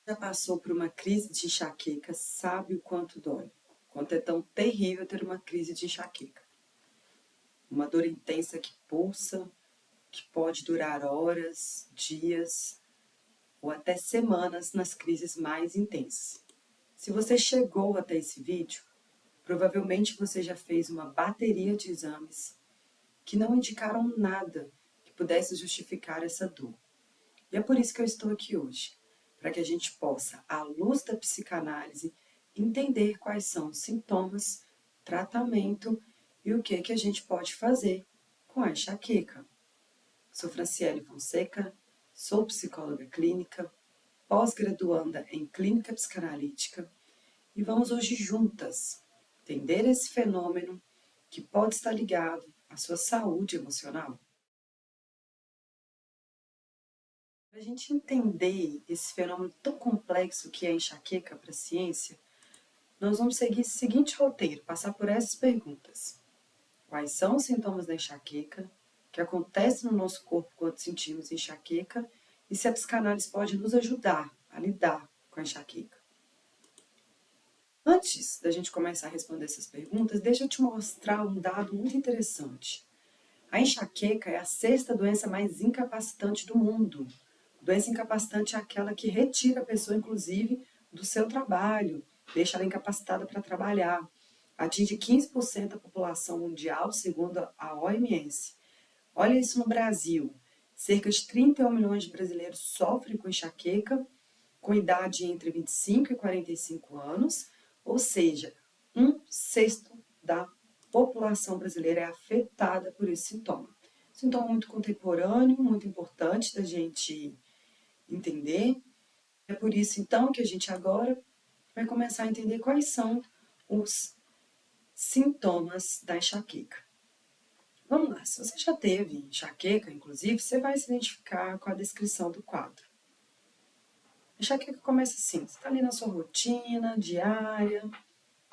Já passou por uma crise de enxaqueca, sabe o quanto dói, o quanto é tão terrível ter uma crise de enxaqueca. Uma dor intensa que pulsa, que pode durar horas, dias ou até semanas nas crises mais intensas. Se você chegou até esse vídeo, provavelmente você já fez uma bateria de exames que não indicaram nada que pudesse justificar essa dor. E é por isso que eu estou aqui hoje, para que a gente possa, à luz da psicanálise, entender quais são os sintomas, tratamento e o que a gente pode fazer com a enxaqueca. Sou Franciele Fonseca, sou psicóloga clínica, pós-graduanda em clínica psicanalítica e vamos hoje juntas entender esse fenômeno que pode estar ligado à sua saúde emocional. Para a gente entender esse fenômeno tão complexo que é a enxaqueca para a ciência, nós vamos seguir esse seguinte roteiro, passar por essas perguntas. Quais são os sintomas da enxaqueca? O que acontece no nosso corpo quando sentimos enxaqueca? E se a psicanálise pode nos ajudar a lidar com a enxaqueca? Antes da gente começar a responder essas perguntas, deixa eu te mostrar um dado muito interessante. A enxaqueca é a sexta doença mais incapacitante do mundo. Doença incapacitante é aquela que retira a pessoa, inclusive, do seu trabalho, deixa ela incapacitada para trabalhar. Atinge 15% da população mundial, segundo a OMS. Olha isso no Brasil. Cerca de 31 milhões de brasileiros sofrem com enxaqueca, com idade entre 25 e 45 anos, ou seja, 1/6 da população brasileira é afetada por esse sintoma. Sintoma muito contemporâneo, muito importante da gente entender. É por isso, então, que a gente agora vai começar a entender quais são os sintomas da enxaqueca. Vamos lá, se você já teve enxaqueca, inclusive, você vai se identificar com a descrição do quadro. A enxaqueca começa assim, você está ali na sua rotina diária,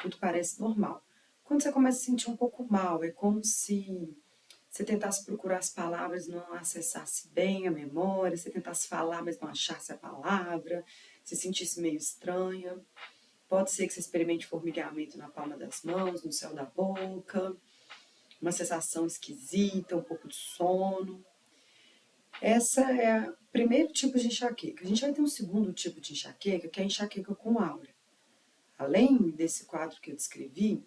tudo parece normal. Quando você começa a se sentir um pouco mal, é como se você tentasse procurar as palavras e não acessasse bem a memória, você tentasse falar, mas não achasse a palavra, se sentisse meio estranha. Pode ser que você experimente formigamento na palma das mãos, no céu da boca, uma sensação esquisita, um pouco de sono. Essa é o primeiro tipo de enxaqueca. A gente vai ter um segundo tipo de enxaqueca, que é a enxaqueca com aura. Além desse quadro que eu descrevi,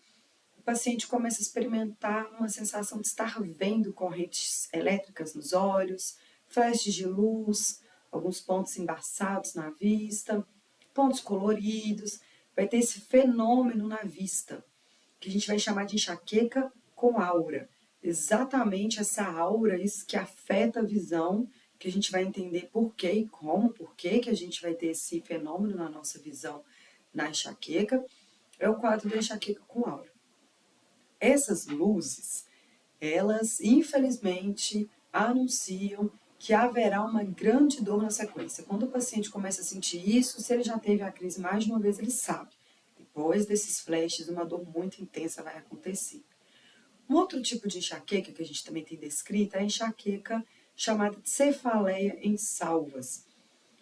o paciente começa a experimentar uma sensação de estar vendo correntes elétricas nos olhos, flashes de luz, alguns pontos embaçados na vista, pontos coloridos. Vai ter esse fenômeno na vista, que a gente vai chamar de enxaqueca com aura. Exatamente essa aura, isso que afeta a visão, que a gente vai entender por quê e como, por que a gente vai ter esse fenômeno na nossa visão na enxaqueca, é o quadro da enxaqueca com aura. Essas luzes, elas infelizmente anunciam que haverá uma grande dor na sequência. Quando o paciente começa a sentir isso, se ele já teve a crise mais de uma vez, ele sabe. Depois desses flashes, uma dor muito intensa vai acontecer. Um outro tipo de enxaqueca que a gente também tem descrita é a enxaqueca chamada de cefaleia em salvas.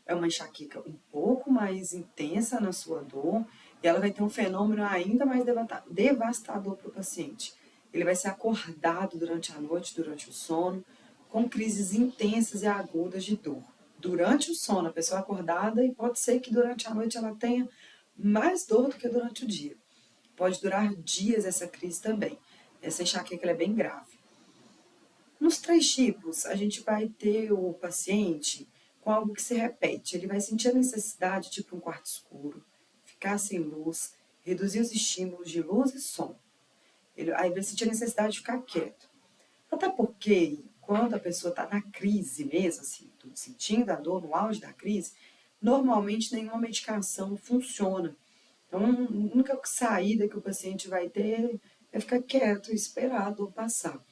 É uma enxaqueca um pouco mais intensa na sua dor e ela vai ter um fenômeno ainda mais devastador para o paciente. Ele vai ser acordado durante a noite, durante o sono, com crises intensas e agudas de dor. Durante o sono, a pessoa acordada, e pode ser que durante a noite ela tenha mais dor do que durante o dia. Pode durar dias essa crise também. Essa enxaqueca é bem grave. Nos 3 tipos, a gente vai ter o paciente com algo que se repete. Ele vai sentir a necessidade de ir para um quarto escuro, ficar sem luz, reduzir os estímulos de luz e som. Aí vai sentir a necessidade de ficar quieto. Até porque, quando a pessoa está na crise mesmo, assim, sentindo a dor no auge da crise, normalmente nenhuma medicação funciona. Então, a única saída que o paciente vai ter é ficar quieto e esperar a dor passar.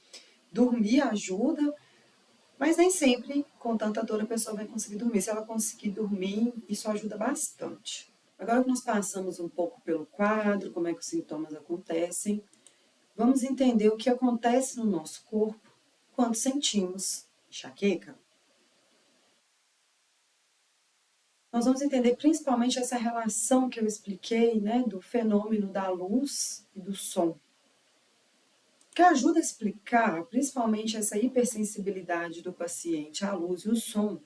Dormir ajuda, mas nem sempre com tanta dor a pessoa vai conseguir dormir. Se ela conseguir dormir, isso ajuda bastante. Agora que nós passamos um pouco pelo quadro, como é que os sintomas acontecem, vamos entender o que acontece no nosso corpo quando sentimos enxaqueca. Nós vamos entender principalmente essa relação que eu expliquei, né, do fenômeno da luz e do som, que ajuda a explicar principalmente essa hipersensibilidade do paciente à luz e o som,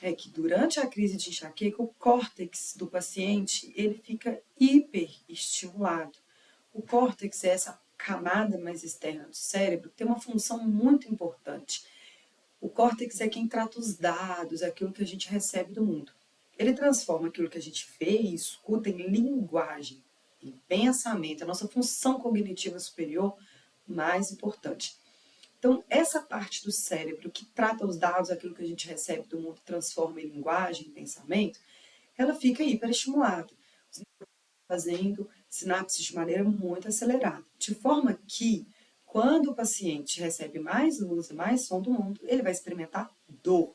é que durante a crise de enxaqueca, o córtex do paciente ele fica hiperestimulado. O córtex é essa camada mais externa do cérebro que tem uma função muito importante. O córtex é quem trata os dados, aquilo que a gente recebe do mundo. Ele transforma aquilo que a gente vê e escuta em linguagem, em pensamento, a nossa função cognitiva superior mais importante. Então, essa parte do cérebro que trata os dados, aquilo que a gente recebe do mundo, transforma em linguagem, em pensamento, ela fica hiperestimulada, fazendo sinapses de maneira muito acelerada. De forma que, quando o paciente recebe mais luz e mais som do mundo, ele vai experimentar dor.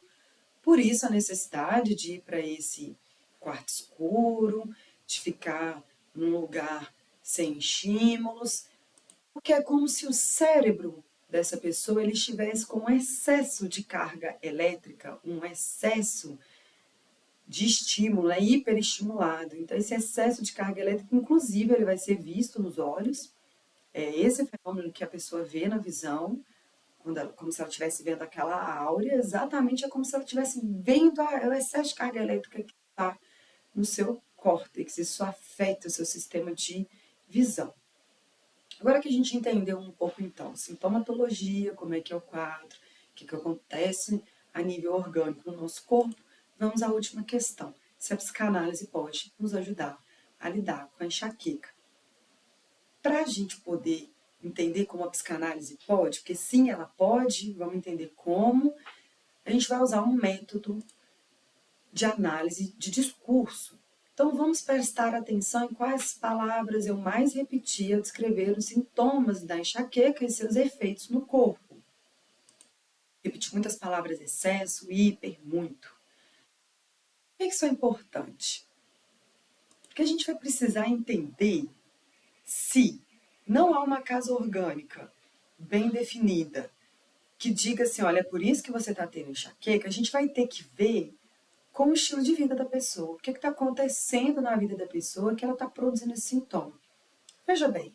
Por isso, a necessidade de ir para esse quarto escuro, de ficar num lugar sem estímulos, porque é como se o cérebro dessa pessoa ele estivesse com um excesso de carga elétrica, um excesso de estímulo, é hiperestimulado. Então, esse excesso de carga elétrica, inclusive, ele vai ser visto nos olhos. É esse fenômeno que a pessoa vê na visão, como se ela estivesse vendo aquela áurea, exatamente é como se ela estivesse vendo o excesso de carga elétrica que está no seu córtex. Isso afeta o seu sistema de visão. Agora que a gente entendeu um pouco, então, sintomatologia, como é que é o quadro, o que acontece a nível orgânico no nosso corpo, vamos à última questão. Se a psicanálise pode nos ajudar a lidar com a enxaqueca. Para a gente poder entender como a psicanálise pode, porque sim, ela pode, vamos entender como, a gente vai usar um método de análise de discurso. Então, vamos prestar atenção em quais palavras eu mais repeti ao descrever os sintomas da enxaqueca e seus efeitos no corpo. Repeti muitas palavras excesso, hiper, muito. Por que isso é importante? Porque a gente vai precisar entender se não há uma casa orgânica bem definida que diga assim, olha, é por isso que você está tendo enxaqueca, a gente vai ter que ver com o estilo de vida da pessoa. O que está acontecendo na vida da pessoa que ela está produzindo esse sintoma. Veja bem,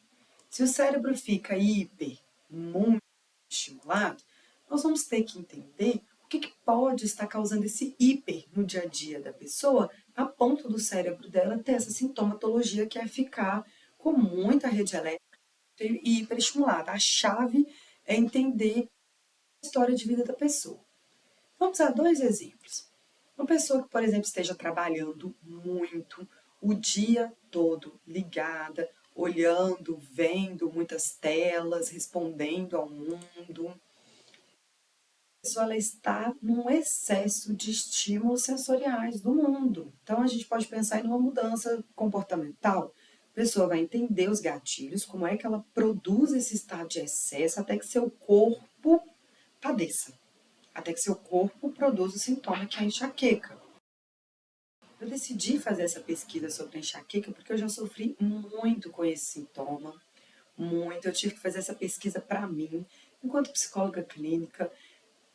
se o cérebro fica hiper, muito estimulado, nós vamos ter que entender o que pode estar causando esse hiper no dia a dia da pessoa, a ponto do cérebro dela ter essa sintomatologia que é ficar com muita rede elétrica e hiperestimulada. A chave é entender a história de vida da pessoa. Vamos a dois exemplos. Uma pessoa que, por exemplo, esteja trabalhando muito, o dia todo ligada, olhando, vendo muitas telas, respondendo ao mundo. A pessoa ela está num excesso de estímulos sensoriais do mundo. Então, a gente pode pensar em uma mudança comportamental. A pessoa vai entender os gatilhos, como é que ela produz esse estado de excesso até que seu corpo padeça. Até que seu corpo produza o sintoma que é a enxaqueca. Eu decidi fazer essa pesquisa sobre a enxaqueca porque eu já sofri muito com esse sintoma, muito. Eu tive que fazer essa pesquisa para mim, enquanto psicóloga clínica,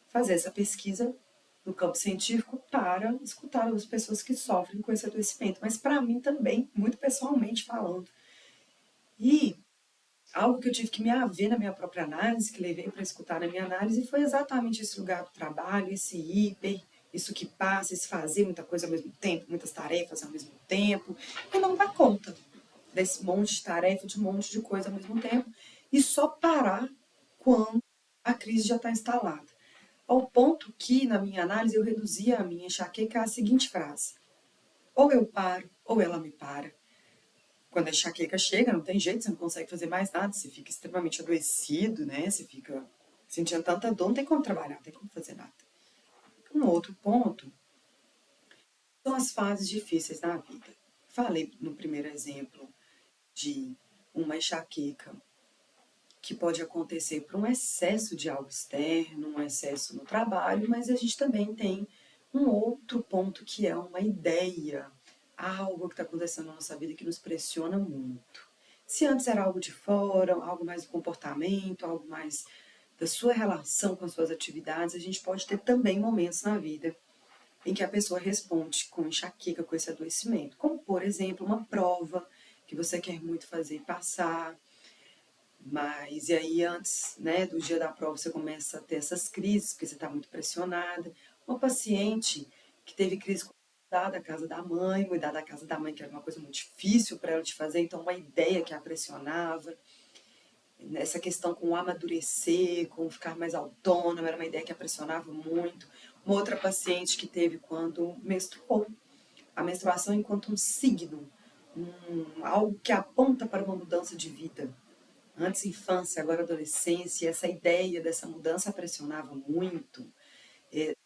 fazer essa pesquisa no campo científico para escutar as pessoas que sofrem com esse adoecimento, mas para mim também, muito pessoalmente falando. E algo que eu tive que me haver na minha própria análise, que levei para escutar na minha análise, foi exatamente esse lugar do trabalho, esse hiper, isso que passa, esse fazer muita coisa ao mesmo tempo, muitas tarefas ao mesmo tempo, e não dar conta desse monte de tarefa, de um monte de coisa ao mesmo tempo, e só parar quando a crise já está instalada. Ao ponto que, na minha análise, eu reduzia a minha enxaqueca à seguinte frase: ou eu paro, ou ela me para. Quando a enxaqueca chega, não tem jeito, você não consegue fazer mais nada, você fica extremamente adoecido, né? Você fica sentindo tanta dor, não tem como trabalhar, não tem como fazer nada. Um outro ponto são as fases difíceis da vida. Falei no primeiro exemplo de uma enxaqueca que pode acontecer por um excesso de algo externo, um excesso no trabalho, mas a gente também tem um outro ponto que é uma ideia, algo que está acontecendo na nossa vida que nos pressiona muito. Se antes era algo de fora, algo mais do comportamento, algo mais da sua relação com as suas atividades, a gente pode ter também momentos na vida em que a pessoa responde com enxaqueca, com esse adoecimento. Como, por exemplo, uma prova que você quer muito fazer e passar, mas e aí antes, né, do dia da prova você começa a ter essas crises, porque você está muito pressionada. Uma paciente que teve crise com cuidar da casa da mãe, cuidar da casa da mãe, que era uma coisa muito difícil para ela de fazer, então uma ideia que a pressionava. Essa questão com o amadurecer, com ficar mais autônoma, era uma ideia que a pressionava muito. Uma outra paciente que teve quando menstruou, a menstruação enquanto um signo, algo que aponta para uma mudança de vida. Antes infância, agora adolescência, essa ideia dessa mudança pressionava muito.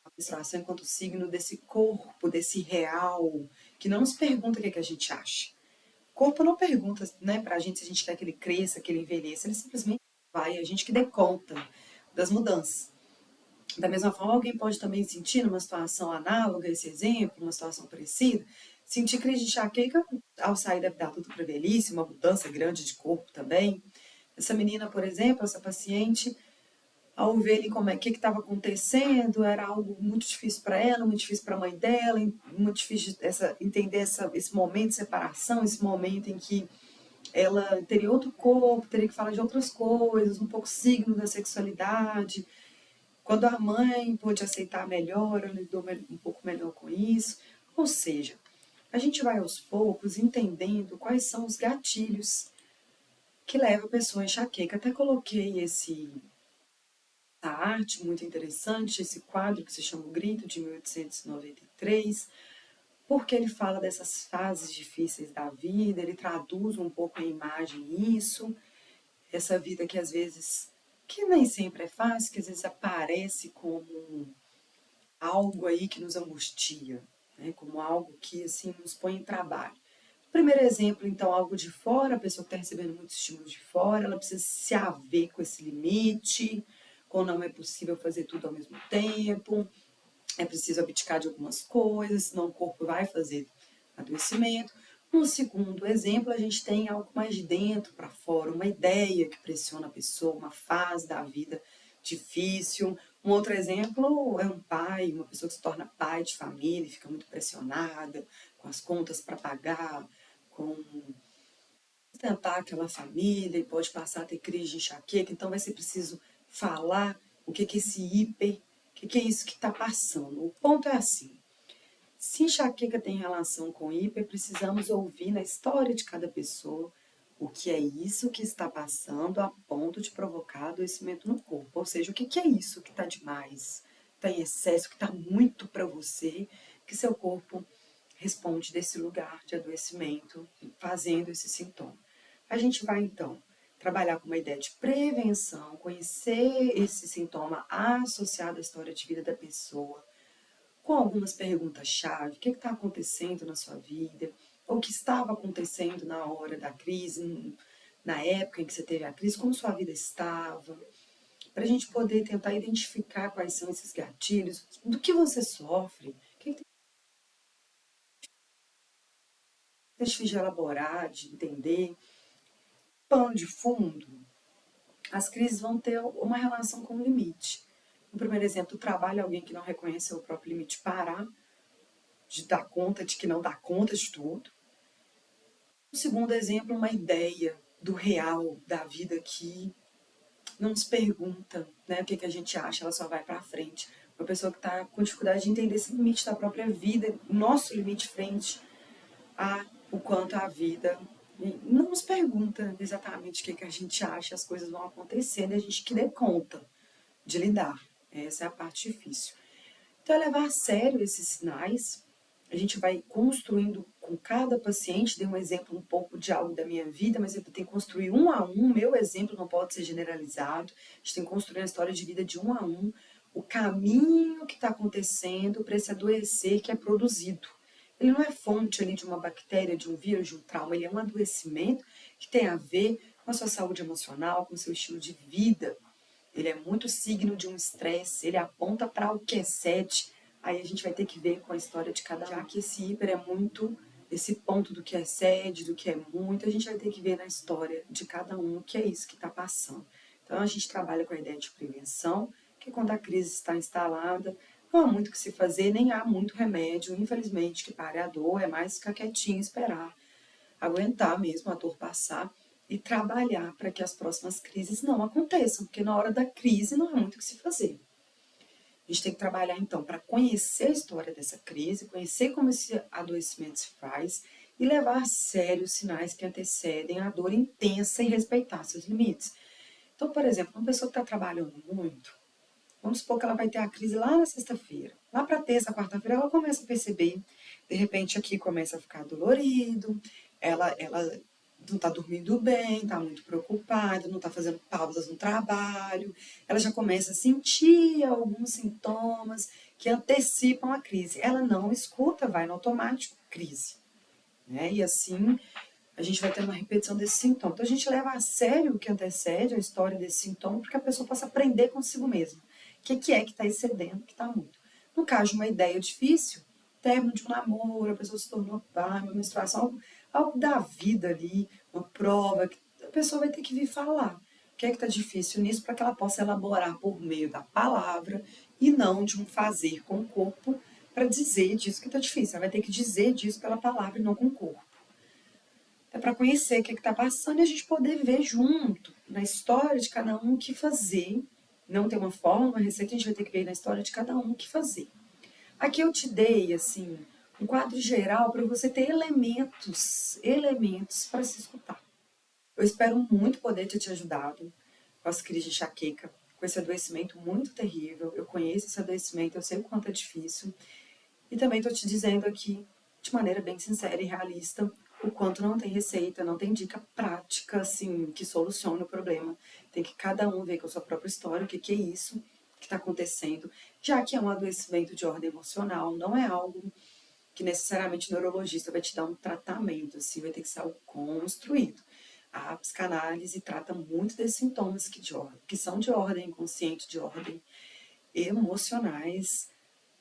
A menstruação enquanto signo desse corpo, desse real, que não nos pergunta o que, é que a gente acha. O corpo não pergunta, né, pra gente se a gente quer que ele cresça, que ele envelheça, ele simplesmente vai, a gente que dê conta das mudanças. Da mesma forma, alguém pode também sentir numa situação análoga a esse exemplo, uma situação parecida, sentir crise de enxaqueca ao sair da vida adulta para a velhice, uma mudança grande de corpo também. Essa menina, por exemplo, essa paciente, ao ver ali como é que estava acontecendo, era algo muito difícil para ela, muito difícil para a mãe dela, muito difícil entender esse momento de separação, esse momento em que ela teria outro corpo, teria que falar de outras coisas, um pouco signo da sexualidade. Quando a mãe pôde aceitar melhor, ela lidou um pouco melhor com isso. Ou seja, a gente vai aos poucos entendendo quais são os gatilhos que levam a pessoa a enxaqueca. Até coloquei essa arte muito interessante, esse quadro que se chama O Grito, de 1893, porque ele fala dessas fases difíceis da vida, ele traduz um pouco a imagem isso, essa vida que às vezes, que nem sempre é fácil, que às vezes aparece como algo aí que nos angustia, né? Como algo que assim nos põe em trabalho. Primeiro exemplo, então, algo de fora, a pessoa que está recebendo muitos estímulos de fora, ela precisa se haver com esse limite, quando não é possível fazer tudo ao mesmo tempo, é preciso abdicar de algumas coisas, senão o corpo vai fazer adoecimento. No segundo exemplo, a gente tem algo mais de dentro para fora, uma ideia que pressiona a pessoa, uma fase da vida difícil. Um outro exemplo é um pai, uma pessoa que se torna pai de família e fica muito pressionada, com as contas para pagar, com sustentar aquela família e pode passar a ter crise de enxaqueca, então vai ser preciso falar o que é esse hiper, o que é isso que está passando. O ponto é assim, se enxaqueca tem relação com hiper, precisamos ouvir na história de cada pessoa o que é isso que está passando a ponto de provocar adoecimento no corpo. Ou seja, o que é isso que está demais, está em excesso, que está muito para você, que seu corpo responde desse lugar de adoecimento, fazendo esse sintoma. A gente vai, então, trabalhar com uma ideia de prevenção, conhecer esse sintoma associado à história de vida da pessoa, com algumas perguntas-chave: o que está acontecendo na sua vida? Ou o que estava acontecendo na hora da crise, na época em que você teve a crise, como sua vida estava, para a gente poder tentar identificar quais são esses gatilhos, do que você sofre, o que é difícil de elaborar, de entender. Pano de fundo, as crises vão ter uma relação com o limite. No primeiro exemplo, o trabalho é alguém que não reconhece o próprio limite, parar de dar conta de que não dá conta de tudo. O segundo exemplo, uma ideia do real, da vida que não se pergunta, né, o que a gente acha, ela só vai para frente. Uma pessoa que está com dificuldade de entender esse limite da própria vida, nosso limite frente a o quanto a vida não nos pergunta exatamente o que a gente acha, as coisas vão acontecendo e a gente que dê conta de lidar. Essa é a parte difícil. Então, é levar a sério esses sinais. A gente vai construindo com cada paciente, dei um exemplo um pouco de algo da minha vida, mas eu tenho que construir um a um, meu exemplo não pode ser generalizado, a gente tem que construir a história de vida de um a um, o caminho que está acontecendo para esse adoecer que é produzido. Ele não é fonte ali de uma bactéria, de um vírus, de um trauma, ele é um adoecimento que tem a ver com a sua saúde emocional, com o seu estilo de vida. Ele é muito signo de um estresse, ele aponta para o que excede, aí a gente vai ter que ver com a história de cada um. Já que esse hiper é muito esse ponto do que excede, do que é muito, a gente vai ter que ver na história de cada um o que é isso que está passando. Então a gente trabalha com a ideia de prevenção, que é quando a crise está instalada, não há muito o que se fazer, nem há muito remédio, infelizmente, que pare a dor, é mais ficar quietinho, esperar, aguentar mesmo a dor passar e trabalhar para que as próximas crises não aconteçam, porque na hora da crise não há muito o que se fazer. A gente tem que trabalhar, então, para conhecer a história dessa crise, conhecer como esse adoecimento se faz e levar a sério os sinais que antecedem a dor intensa e respeitar seus limites. Então, por exemplo, uma pessoa que está trabalhando muito, vamos supor que ela vai ter a crise lá na sexta-feira. Lá para terça, quarta-feira, ela começa a perceber, de repente aqui começa a ficar dolorido, ela não está dormindo bem, está muito preocupada, não está fazendo pausas no trabalho, ela já começa a sentir alguns sintomas que antecipam a crise. Ela não escuta, vai no automático, crise. Né? E assim a gente vai ter uma repetição desse sintoma. Então a gente leva a sério o que antecede a história desse sintoma, porque a pessoa possa aprender consigo mesma. O que é que está excedendo, que está muito. No caso de uma ideia difícil, término de um namoro, a pessoa se tornou pai, uma menstruação, algo da vida ali, uma prova, que a pessoa vai ter que vir falar. O que é que está difícil nisso para que ela possa elaborar por meio da palavra e não de um fazer com o corpo para dizer disso que está difícil. Ela vai ter que dizer disso pela palavra e não com o corpo. É para conhecer o que está passando e a gente poder ver junto, na história de cada um, o que fazer. Não tem uma fórmula, uma receita, a gente vai ter que ver na história de cada um o que fazer. Aqui eu te dei, assim, um quadro geral para você ter elementos para se escutar. Eu espero muito poder ter te ajudado com as crises de enxaqueca, com esse adoecimento muito terrível. Eu conheço esse adoecimento, eu sei o quanto é difícil. E também estou te dizendo aqui, de maneira bem sincera e realista, o quanto não tem receita, não tem dica prática, assim, que solucione o problema. Tem que cada um ver com a sua própria história o que é isso que está acontecendo, já que é um adoecimento de ordem emocional, não é algo que necessariamente o neurologista vai te dar um tratamento, assim, vai ter que ser algo construído. A psicanálise trata muito desses sintomas que são de ordem inconsciente, de ordem emocionais,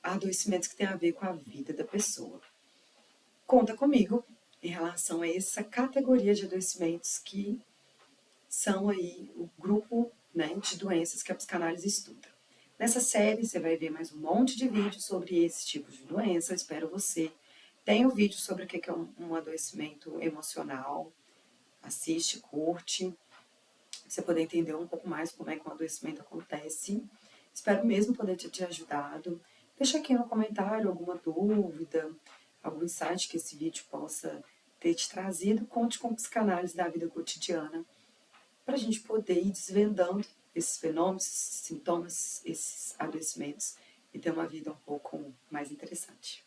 adoecimentos que têm a ver com a vida da pessoa. Conta comigo em relação a essa categoria de adoecimentos que são aí o grupo, né, de doenças que a psicanálise estuda. Nessa série você vai ver mais um monte de vídeos sobre esse tipo de doença, eu espero você. Tem o vídeo sobre o que é um adoecimento emocional, assiste, curte, pra você poder entender um pouco mais como é que um adoecimento acontece. Espero mesmo poder ter te ajudado. Deixa aqui no comentário alguma dúvida, algum insight que esse vídeo possa ter te trazido. Conte com psicanálise da vida cotidiana para a gente poder ir desvendando esses fenômenos, esses sintomas, esses adoecimentos e ter uma vida um pouco mais interessante.